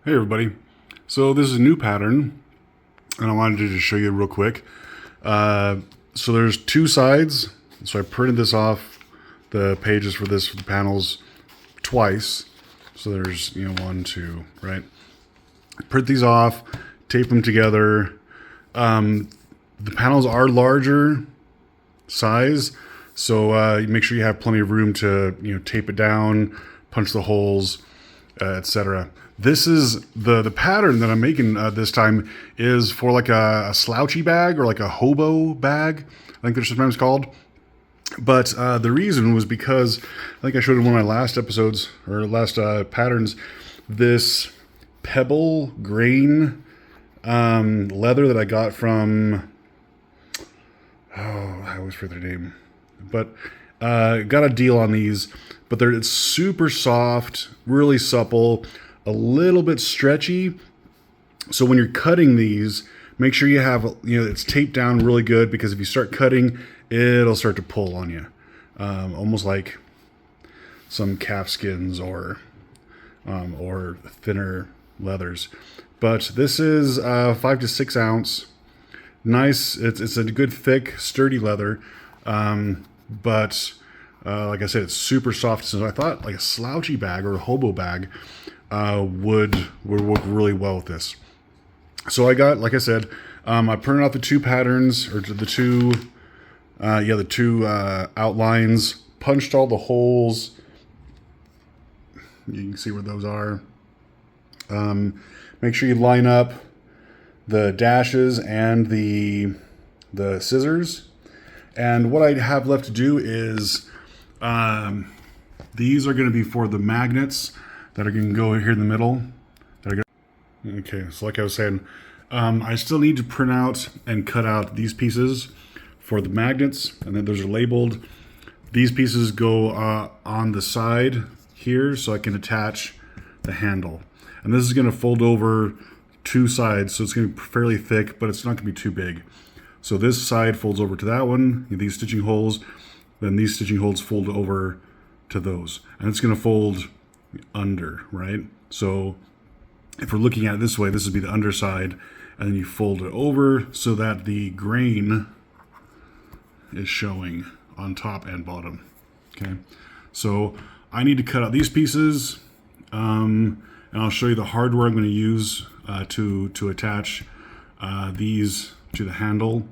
Hey everybody. So this is a new pattern and I wanted to just show you real quick. So there's two sides. So I printed this off, the pages for the panels twice. So there's, one, two, right? Print these off, tape them together. The panels are larger size, so you make sure you have plenty of room to, tape it down, punch the holes, etc. This is the pattern that I'm making this time is for like a slouchy bag or like a hobo bag, I think they're sometimes called. But the reason was because I think I showed in one of my last episodes or last patterns this pebble grain leather that I got from, I always forget their name, but got a deal on these. But it's super soft, really supple, a little bit stretchy. So when you're cutting these, make sure you have, it's taped down really good, because if you start cutting, it'll start to pull on you. Almost like some calf skins or thinner leathers. But this is 5 to 6 ounce. Nice. It's a good, thick, sturdy leather. But like I said, it's super soft. So I thought like a slouchy bag or a hobo bag would work really well with this. So I got, like I said, I printed out the two patterns, or the two outlines, punched all the holes. You can see where those are. Make sure you line up the dashes and the scissors. And what I have left to do is these are going to be for the magnets that are going to go here in the middle. Okay, so like I was saying, I still need to print out and cut out these pieces for the magnets, and then those are labeled. These pieces go on the side here, so I can attach the handle. And this is going to fold over two sides, so it's going to be fairly thick, but it's not going to be too big. So this side folds over to that one, these stitching holes, then these stitching holes fold over to those. And it's going to fold under, right? So if we're looking at it this way, this would be the underside, and then you fold it over so that the grain is showing on top and bottom. Okay, so I need to cut out these pieces, and I'll show you the hardware I'm going to use to attach these to the handle.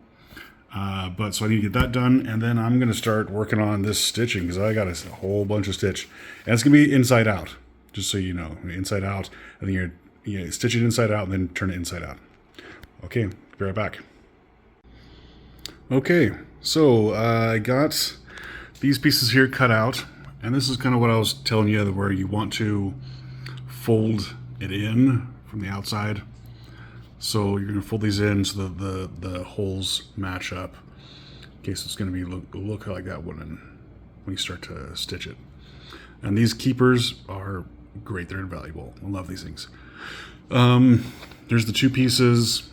But so I need to get that done, and then I'm going to start working on this stitching, because I got a whole bunch of stitch, and it's going to be inside out, just so you know, inside out, and then you stitch it inside out and then turn it inside out. Okay, be right back. Okay, so I got these pieces here cut out, and this is kind of what I was telling you, where you want to fold it in from the outside. So you're going to fold these in so that the holes match up, in case it's going to be look like that when you start to stitch it. And these keepers are great; they're invaluable. I love these things. There's the two pieces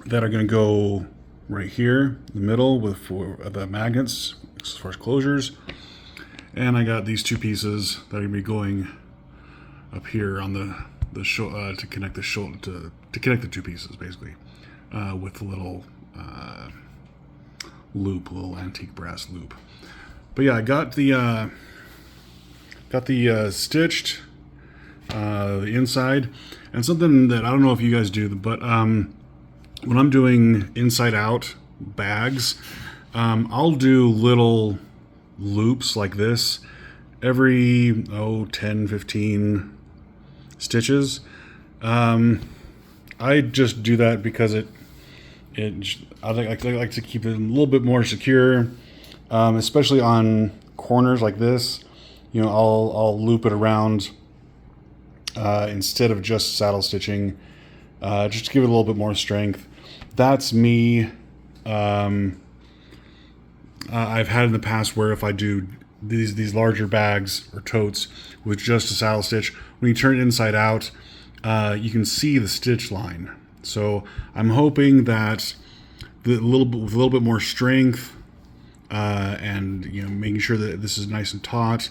that are going to go right here in the middle for the magnets as far as closures, and I got these two pieces that are going to be going up here on the to connect the shoulder to connect the two pieces, basically, with a little loop, a little antique brass loop. But yeah, I got the stitched the inside, and something that I don't know if you guys do, but when I'm doing inside out bags, I'll do little loops like this every 10, 15 stitches. I just do that because I like to keep it a little bit more secure, especially on corners like this. I'll loop it around instead of just saddle stitching, just to give it a little bit more strength. That's me. I've had in the past where if I do these larger bags or totes with just a saddle stitch, when you turn it inside out, you can see the stitch line. So I'm hoping that with a little bit more strength, and making sure that this is nice and taut,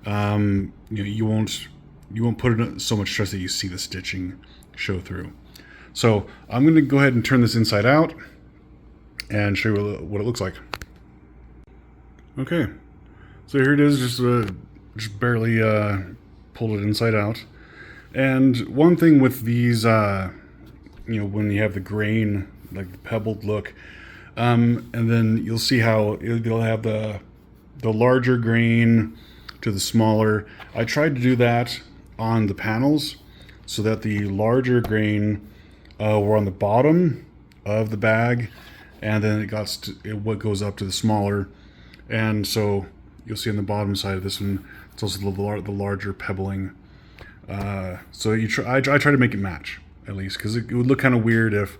you won't you won't put it so much stress that you see the stitching show through. So I'm going to go ahead and turn this inside out and show you what it looks like. Okay, so here it is, just barely pulled it inside out. And one thing with these, when you have the grain, like the pebbled look, and then you'll see how you'll have the larger grain to the smaller. I tried to do that on the panels so that the larger grain were on the bottom of the bag, and then what goes up to the smaller. And so you'll see on the bottom side of this one, it's also the larger pebbling. So I try to make it match, at least, because it would look kind of weird if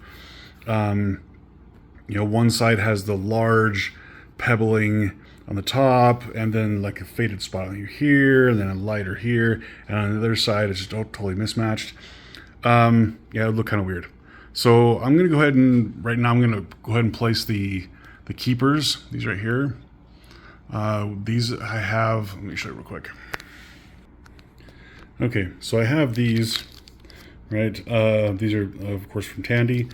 one side has the large pebbling on the top, and then like a faded spot on here, and then a lighter here, and on the other side it's just totally mismatched. Yeah, it would look kind of weird. So I'm gonna go ahead and place the keepers. These right here. These I have. Let me show you real quick. Okay, so I have these. Right. These are of course from Tandy,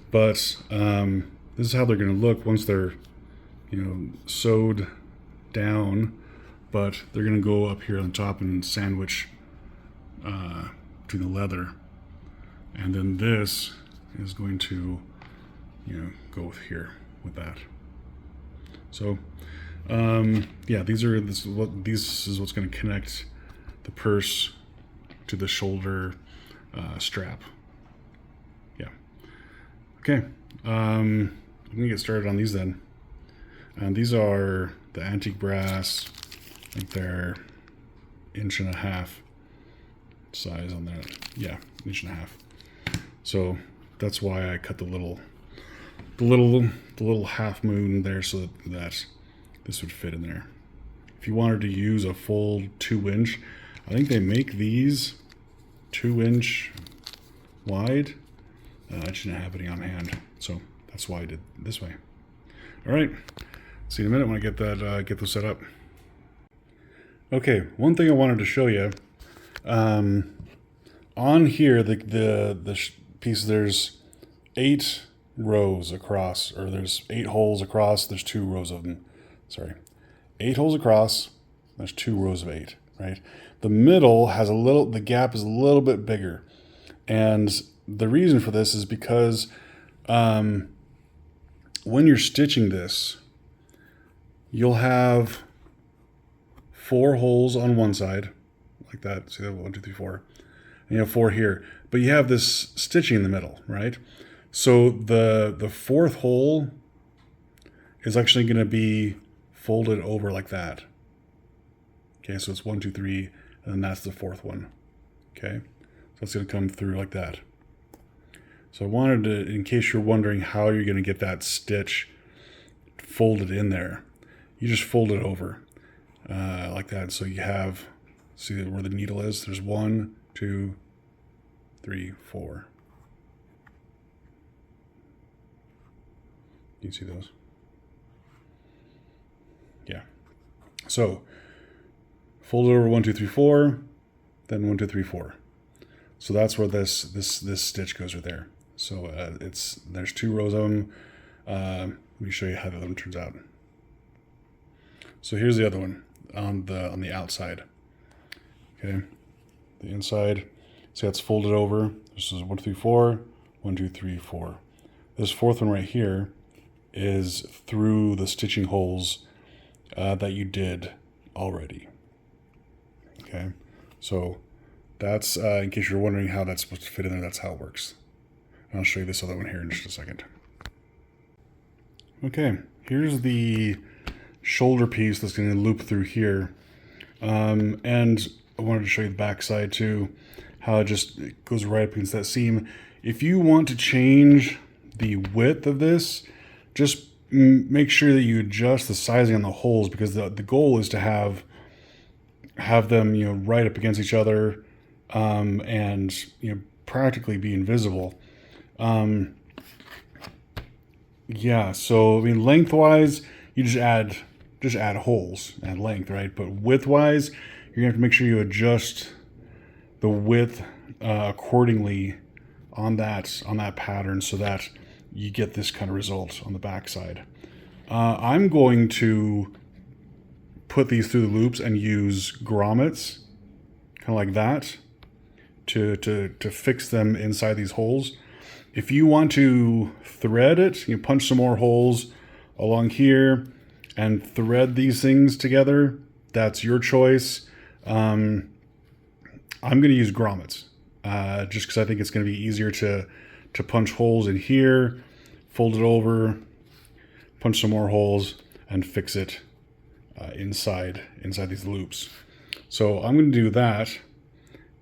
but this is how they're going to look once they're, sewed down. But they're going to go up here on top and sandwich between the leather, and then this is going to, go with here with that. So, yeah, this is what's going to connect the purse to the shoulder strap. Yeah. Okay. I'm gonna get started on these then. And these are the antique brass. I think they're 1.5 inch size on that. Yeah, 1.5 inch. So that's why I cut the little half moon there so that this would fit in there. If you wanted to use a full 2 inch, I think they make these 2 inch wide. I just didn't have any on hand, so that's why I did this way. All right, see you in a minute when I get those set up. Okay, one thing I wanted to show you, on here the piece, there's 8 rows across, or there's 8 holes across. There's 2 rows of them. Sorry, 8 holes across. There's 2 rows of 8. Right. The middle has the gap is a little bit bigger, and the reason for this is because when you're stitching this, you'll have 4 holes on one side, like that. See that? 1, 2, 3, 4. And you have 4 here, but you have this stitching in the middle, right? So the 4th hole is actually going to be folded over like that. Okay, so it's 1, 2, 3, and then that's the 4th one. Okay, so it's going to come through like that. So I wanted to, in case you're wondering how you're going to get that stitch folded in there, you just fold it over like that. So you have, see where the needle is? There's 1, 2, 3, 4. You can see those? Yeah. So fold it over 1, 2, 3, 4, then 1, 2, 3, 4. So that's where this stitch goes right there. So there's 2 rows of them. Let me show you how the other one turns out. So here's the other one on the outside. Okay, the inside. See how it's folded over. This is 1, 2, 3, 4, 1, 2, 3, 4. This 4th one right here is through the stitching holes that you did already. Okay, so that's in case you're wondering how that's supposed to fit in there. That's how it works. And I'll show you this other one here in just a second. Okay, here's the shoulder piece that's going to loop through here, and I wanted to show you the back side too, how it goes right up against that seam. If you want to change the width of this, just make sure that you adjust the sizing on the holes, because the goal is to have them right up against each other, and practically be invisible. Yeah, so I mean, lengthwise you just add holes and length, right? But widthwise, you're gonna have to make sure you adjust the width accordingly on that pattern so that you get this kind of result on the back side. I'm going to put these through the loops and use grommets, kind of like that, to fix them inside these holes. If you want to thread it, you punch some more holes along here and thread these things together. That's your choice. I'm going to use grommets just because I think it's going to be easier to punch holes in here, fold it over, punch some more holes, and fix it inside these loops. So I'm going to do that,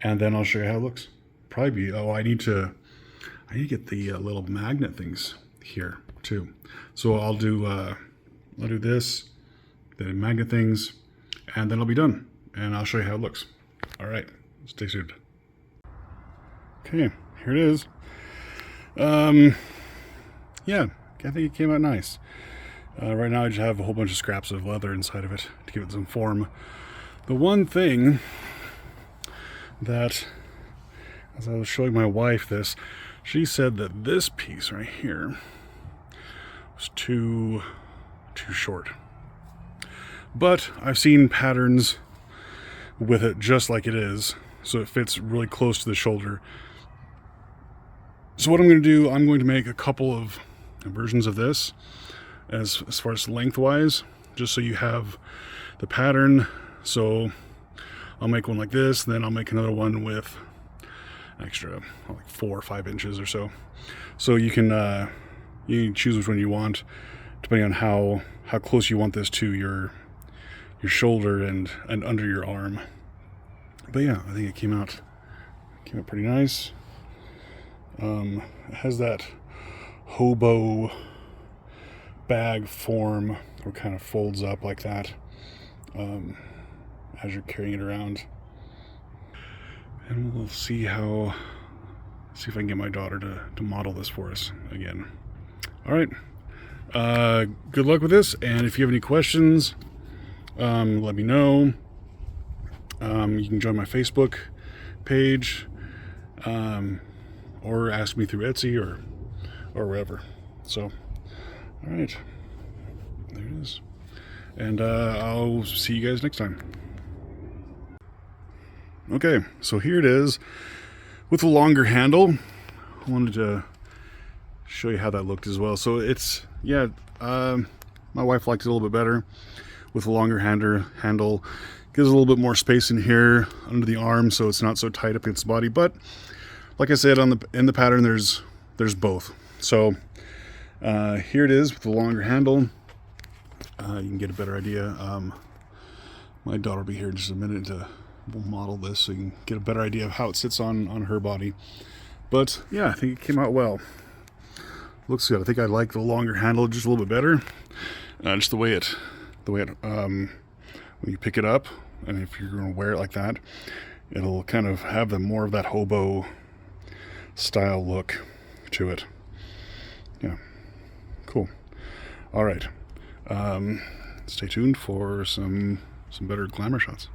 and then I'll show you how it looks. Probably be, I need to get the little magnet things here too. So I'll do this, the magnet things, and then I'll be done, and I'll show you how it looks. All right, stay tuned. Okay, here it is. Yeah, I think it came out nice. Right now I just have a whole bunch of scraps of leather inside of it to give it some form. The one thing that, as I was showing my wife this, she said that this piece right here was too short. But I've seen patterns with it just like it is, so it fits really close to the shoulder. So what I'm going to do, I'm going to make a couple of versions of this as far as lengthwise, just so you have the pattern. So I'll make one like this, then I'll make another one with extra like 4 or 5 inches or so. So you can choose which one you want, depending on how close you want this to your shoulder and under your arm. But yeah, I think it came out pretty nice. It has that hobo bag form, or kind of folds up like that as you're carrying it around. And we'll see if I can get my daughter to model this for us again. All right. Good luck with this, and if you have any questions, let me know. You can join my Facebook page, or ask me through Etsy or wherever. So, all right, there it is, and I'll see you guys next time. Okay, so here it is with a longer handle. I wanted to show you how that looked as well. So it's, yeah, my wife likes it a little bit better with a longer handle. Gives a little bit more space in here under the arm, so it's not so tight up against the body. But like I said, in the pattern, there's both. So here it is with the longer handle. You can get a better idea. My daughter will be here in just a minute to model this, so you can get a better idea of how it sits on her body. But yeah, I think it came out well. Looks good. I think I like the longer handle just a little bit better. Just the way it when you pick it up, and if you're going to wear it like that, it'll kind of have more of that hobo style look to it. Yeah, cool. All right, stay tuned for some better glamour shots.